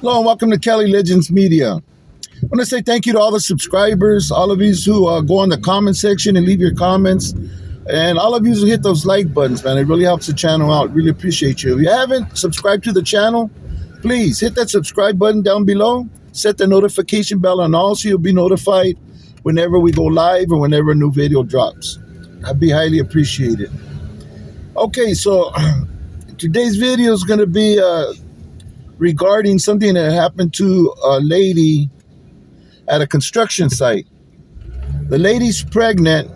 Hello and welcome to Kelly Legends Media. I want to say thank you to all the subscribers, all of you who go in the comment section and leave your comments, and all of you who hit those like buttons, man. It really helps the channel out. Really appreciate you. If you haven't subscribed to the channel, please hit that subscribe button down below. Set the notification bell on all so you'll be notified whenever we go live or whenever a new video drops. I'd be highly appreciated. Okay, so today's video is going to be regarding something that happened to a lady at a construction site. The lady's pregnant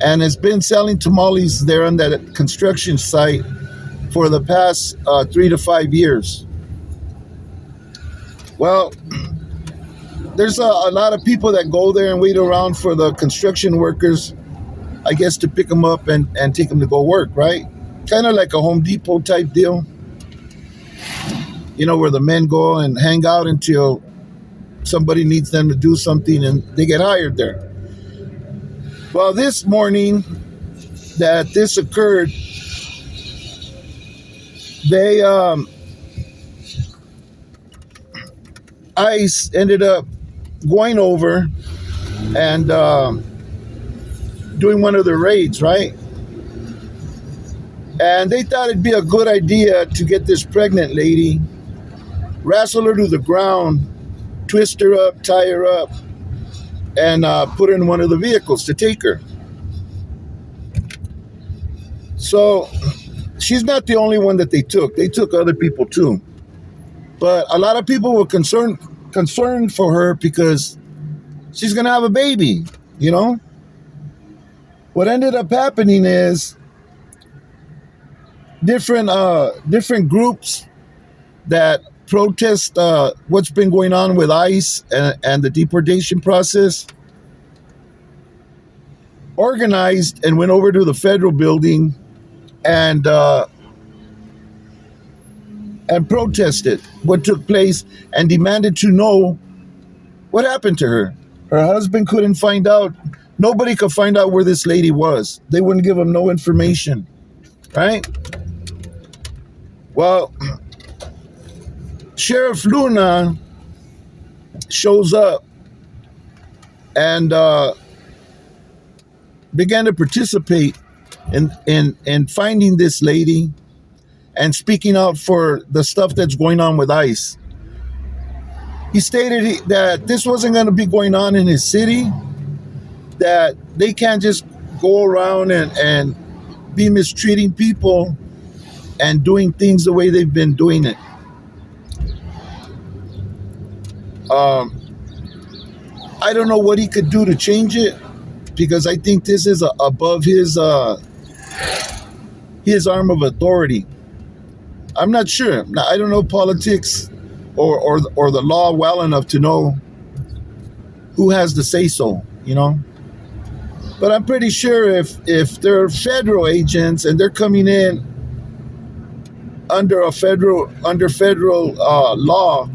and has been selling tamales there on that construction site for the past 3 to 5 years. Well, there's a lot of people that go there and wait around for the construction workers, I guess, to pick them up and take them to go work, right? Kind of like a Home Depot type deal. You know, where the men go and hang out until somebody needs them to do something and they get hired there. Well, this morning that this occurred, they ICE ended up going over and doing one of their raids, right? And they thought it'd be a good idea to get this pregnant lady, wrestle her to the ground, twist her up, tie her up, and put her in one of the vehicles to take her. So she's not the only one that they took. They took other people too. But a lot of people were concerned for her because she's going to have a baby, you know? What ended up happening is different groups that protest what's been going on with ICE and the deportation process organized and went over to the federal building and protested what took place and demanded to know what happened to her. Her husband couldn't find out. Nobody could find out where this lady was. They wouldn't give him no information, right? Well, Sheriff Luna shows up and began to participate in finding this lady and speaking out for the stuff that's going on with ICE. He stated that this wasn't going to be going on in his city, that they can't just go around and be mistreating people and doing things the way they've been doing it. I don't know what he could do to change it, because I think this is above his arm of authority. I'm not sure. I don't know politics or the law well enough to know who has the say so, you know. But I'm pretty sure if they're federal agents and they're coming in under federal law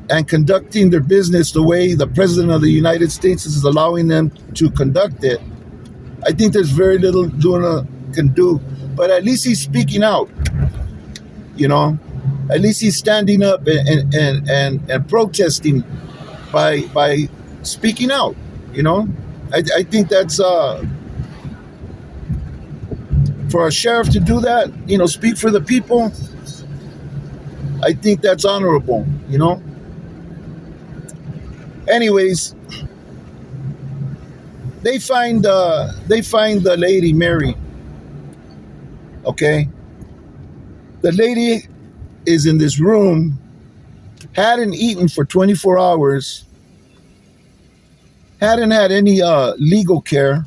and conducting their business the way the President of the United States is allowing them to conduct it, I think there's very little Luna can do. But at least he's speaking out, you know. At least he's standing up and protesting by speaking out, you know. I think that's for a sheriff to do that, you know, speak for the people. I think that's honorable, you know. Anyways, they find the lady, Mary. Okay, the lady is in this room, hadn't eaten for 24 hours, hadn't had any legal care,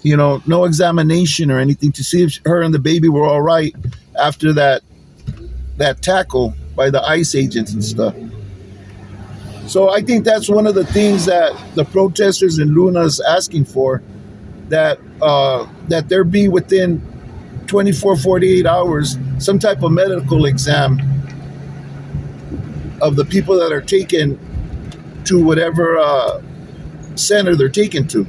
you know, no examination or anything to see if her and the baby were all right after that tackle by the ICE agents and stuff. So I think that's one of the things that the protesters in Luna is asking for, that there be within 24, 48 hours some type of medical exam of the people that are taken to whatever center they're taken to.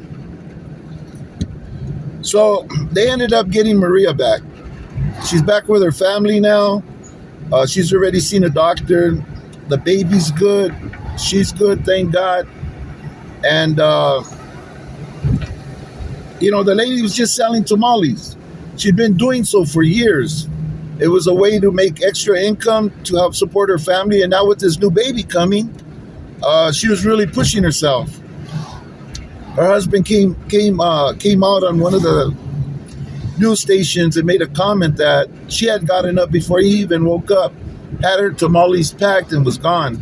So they ended up getting Maria back. She's back with her family now. She's already seen a doctor. The baby's good. She's good, thank God. And the lady was just selling tamales. She'd been doing so for years. It was a way to make extra income to help support her family. And now with this new baby coming, she was really pushing herself. Her husband came out on one of the news stations and made a comment that she had gotten up before he even woke up, had her tamales packed, and was gone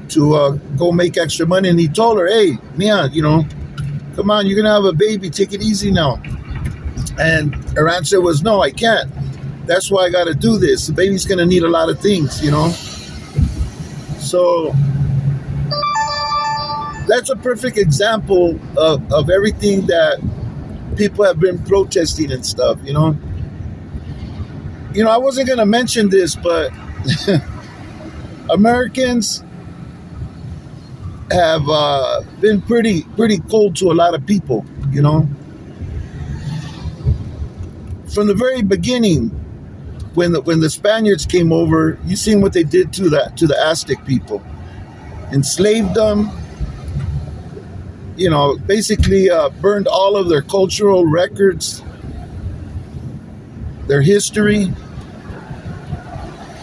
to go make extra money. And he told her, "Hey, Mia, come on, you're gonna have a baby. Take it easy now." And her answer was, "No, I can't. That's why I got to do this. The baby's gonna need a lot of things, So that's a perfect example of everything that people have been protesting and stuff. I wasn't gonna mention this, but Americans have been pretty cold to a lot of people. From the very beginning, when the Spaniards came over, you seen what they did to the Aztec people, enslaved them. Basically burned all of their cultural records, their history,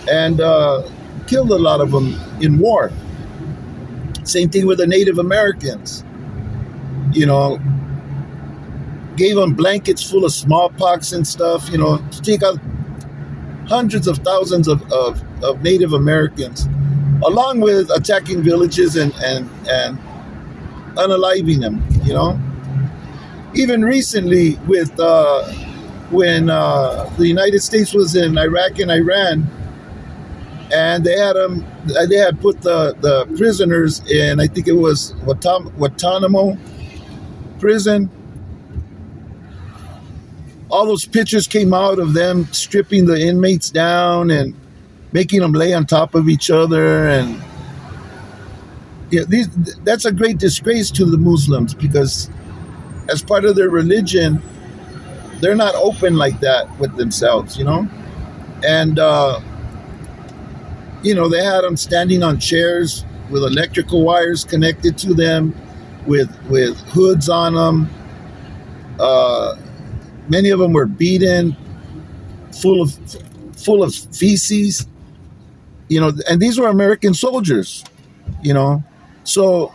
and killed a lot of them in war. Same thing with the Native Americans. Gave them blankets full of smallpox and stuff, to take out hundreds of thousands of Native Americans, along with attacking villages and unaliving them. Even recently with when the United States was in Iraq and Iran, and they had put the prisoners in, I think it was Guantanamo prison. All those pictures came out of them stripping the inmates down and making them lay on top of each other, and that's a great disgrace to the Muslims, because as part of their religion, they're not open like that with themselves, and they had them standing on chairs with electrical wires connected to them, with hoods on them. Many of them were beaten, full of feces, and these were American soldiers, So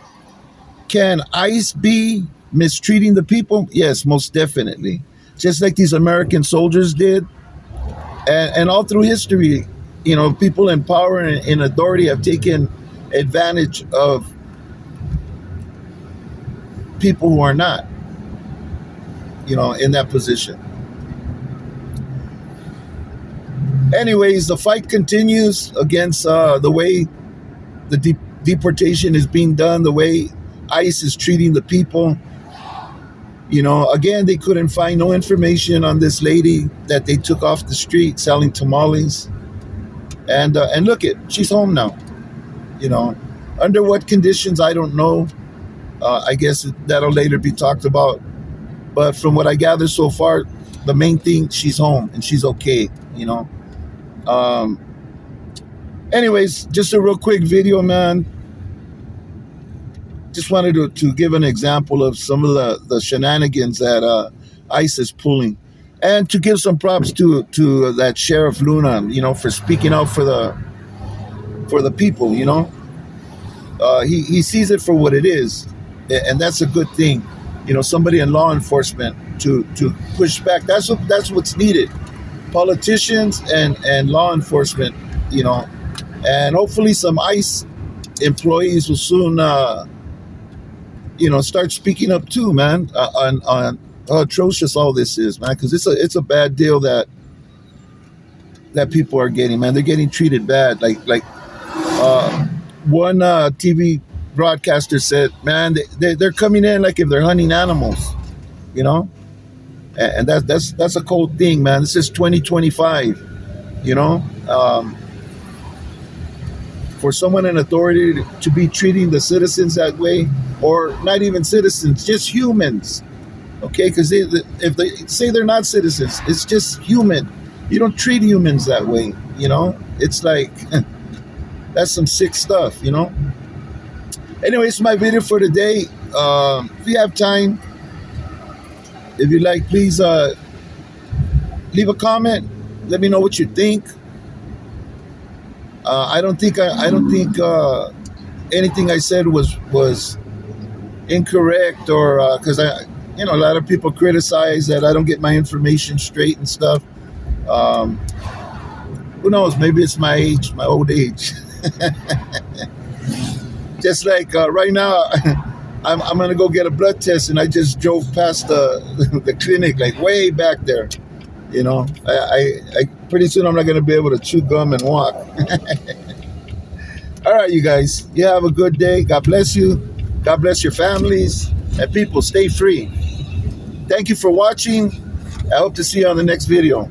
can ICE be mistreating the people? Yes, most definitely. Just like these American soldiers did. And all through history, people in power and in authority have taken advantage of people who are not, in that position. Anyways, the fight continues against the way the deportation is being done, the way ICE is treating the people. Again, they couldn't find no information on this lady that they took off the street selling tamales. And look she's home now. Under what conditions, I don't know. I guess that'll later be talked about. But from what I gather so far, the main thing, she's home and she's okay. Anyways, just a real quick video, man. Just wanted to give an example of some of the shenanigans that ICE is pulling, and to give some props to that Sheriff Luna, for speaking out for the people. He sees it for what it is, and that's a good thing. Somebody in law enforcement to push back. That's what's needed. Politicians and law enforcement, and hopefully some ICE employees will soon start speaking up too, man, on how atrocious all this is, man, because it's a bad deal that people are getting, man. They're getting treated bad. Like one TV broadcaster said, man, they're coming in like if they're hunting animals, and that's a cold thing, man. This is 2025, for someone in authority to be treating the citizens that way, or not even citizens, just humans, okay? Because if they say they're not citizens, it's just human. You don't treat humans that way, you know? It's like, that's some sick stuff, you know? Anyway, it's my video for today. If you have time, if you like, please leave a comment. Let me know what you think. I don't think anything I said was incorrect, or because a lot of people criticize that I don't get my information straight and stuff. Um, who knows? Maybe it's my age, my old age. Just like right now, I'm gonna go get a blood test, and I just drove past the clinic, like way back there. You know, I pretty soon I'm not gonna be able to chew gum and walk. All right, you guys, you have a good day. God bless you. God bless your families, and people, stay free. Thank you for watching. I hope to see you on the next video.